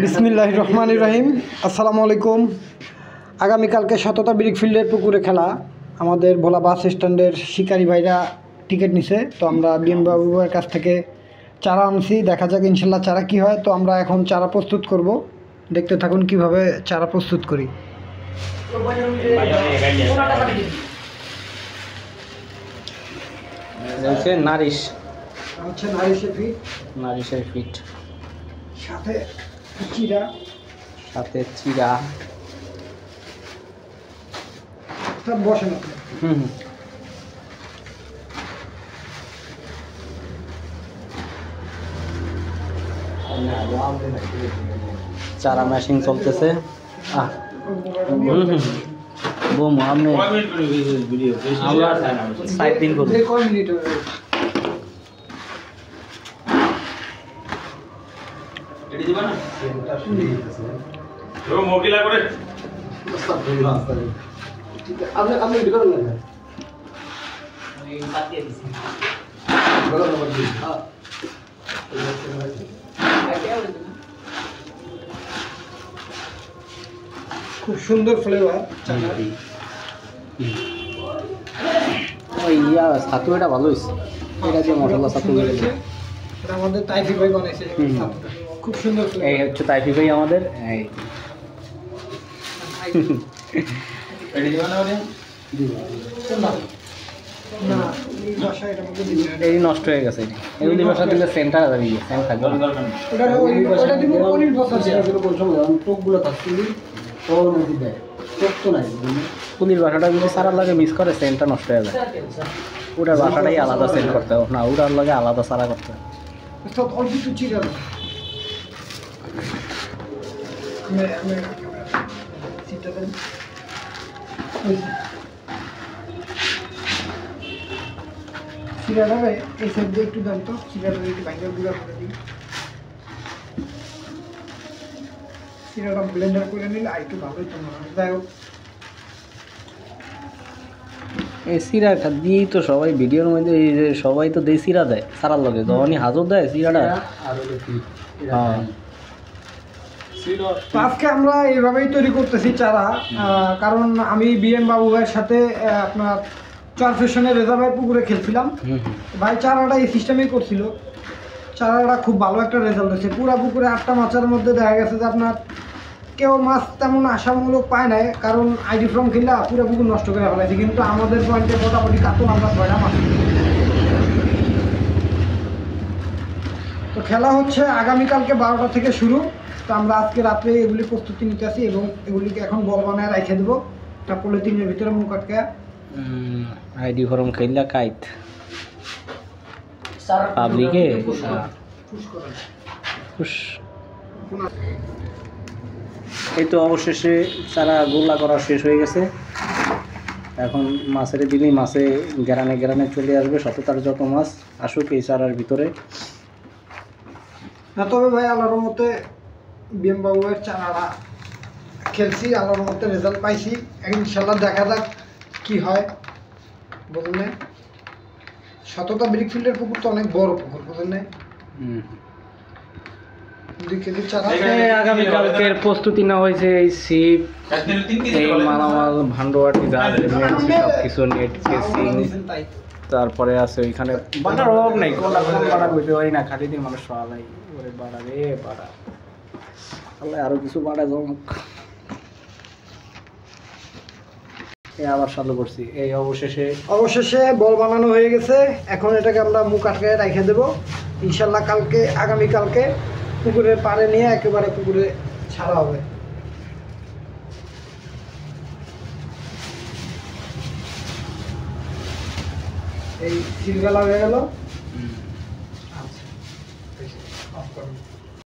বিসমিল্লাহির রহমানির রহিম। আসসালামু আলাইকুম। আগামীকালকে সততা ব্রিক ফিল্ডের পুকুরে খেলা। আমাদের ভোলা বাস স্ট্যান্ডের শিকারি ভাইরা টিকিট নিছে, তো আমরা বিএম বাবুর কাছ থেকে চারা আনছি। দেখা যাক ইনশাল্লাহ চারা কি হয়। তো আমরা এখন চারা প্রস্তুত করব, দেখতে থাকুন কিভাবে চারা প্রস্তুত করি। নারিশের ফিট সাথে চিরা সব বসে না। চারা ম্যাশিং চলতেছে। বোম আপনি আমরা সাইড দিন করব। মোকিলা করে আপনি ভিডিও করেন না। খুব সুন্দর ফ্লেভার। ওই ছাতু এটা ভালো হয়েছে, এটা যে মশলা ছাতু এটা আমাদের তাইফি ভাই বানাইছে। খুব সুন্দর এই হচ্ছে তাইফি ভাই আমাদের। এই নষ্ট হয়ে গেছে, এগুলি বাসা দিলে সেন্টার সেন্ট থাকবে। পুলির বাসাটা যদি সারার লাগে মিস করে সেন্টটা নষ্ট হয়ে যায়। ওটার বাসাটাই আলাদা সেন্ট করতে হবে না, ওটার লাগে আলাদা সারা করতে হবে। চিরাটা এই সাইড দিয়ে একটু দেন তো, চিরাটা একটু ভাঙা গুঁড়া করে দিই। চিরাটা ব্লেন্ডার করে নিলে আর একটু ভালোই তো মনে হয়। যাই হোক, এই সিরাটা দিয়েই তো সবাই ভিডিওর মধ্যে সবাই তো দেয় সিরা দেয় সারার লগে, যখনই হাজর দেয় সিরাটা। হ্যাঁ, আজকে আমরা এইভাবেই তৈরি করতেছি চারা। কারণ আমি বিএম বাবু ভাইয়ের সাথে আপনার চরফেশনের রেজা ভাই পুকুরে খেলছিলাম। ভাই চারাটা এই সিস্টেমেই করছিল। চারাটা খুব ভালো একটা রেজাল্ট হয়েছে। পুরা পুকুরে 8টা মাছের মধ্যে দেখা গেছে যে আপনার কেউ মাছ তেমন আশামূলক পায় নাই, কারণ আইডি ফ্রম খেলা পুরো পুকুর নষ্ট করে ফেলাইছে। কিন্তু আমাদের পয়েন্টে মোটামুটি কাতল আমরা 6টা মাছ। তো খেলা হচ্ছে আগামীকালকে 12টা থেকে শুরু। তো আমরা আজকে রাত্রে এগুলি প্রস্তুতি নিতে আসি এবং এগুলিকে এখন বল বানায় রেখে দেবো একটা পলিথিনের ভিতরে মুখ আটকে। আইডি ফরম খেললা কাইত পাবলিকে এই তো অবশেষে চারা গোলা করা শেষ হয়ে গেছে। এখন মাছের দিনই মাছে গ্রানে গ্রানে চলে আসবে। সততার যত মাছ আসুক এই চারার ভিতরে। না তবে ভাই আল্লাহর মতে বিএম বাবুয়ের চারাটা খেলছি, আল্লাহর মতে রেজাল্ট পাইছি। ইনশাল্লাহ দেখা যাক কি হয়। বুঝলেন, সততা ব্রিক ফিল্ডের পুকুর তো অনেক বড় পুকুর, বুঝলেন। 2 কেজি চারা। আগামীকালকের প্রস্তুতি নেওয়া হয়েছে। এই ছিপ, এই মালামাল, ভান্ডোয়াটি, জাল, সব কিছু, নেট কেসিং, তারপরে আছে ওইখানে বাড়ার অভাব নেই। কোনটা কোন বাড়া বুঝতে পারি না, খালি দিন মানুষ সবাই ওরে বাড়া রে বাড়া, তাহলে আরো কিছু বাড়া জমক। আবার চালু করছি। এই অবশেষে বল বানানো হয়ে গেছে। এখন এটাকে আমরা মুখ আটকে রেখে দেবো। ইনশাল্লাহ আগামীকালকে পুকুরের পাড়ে নিয়ে একেবারে পুকুরে ছাড়া হবে। এই সিলগালা হয়ে গেল। আচ্ছা, অফ করুন।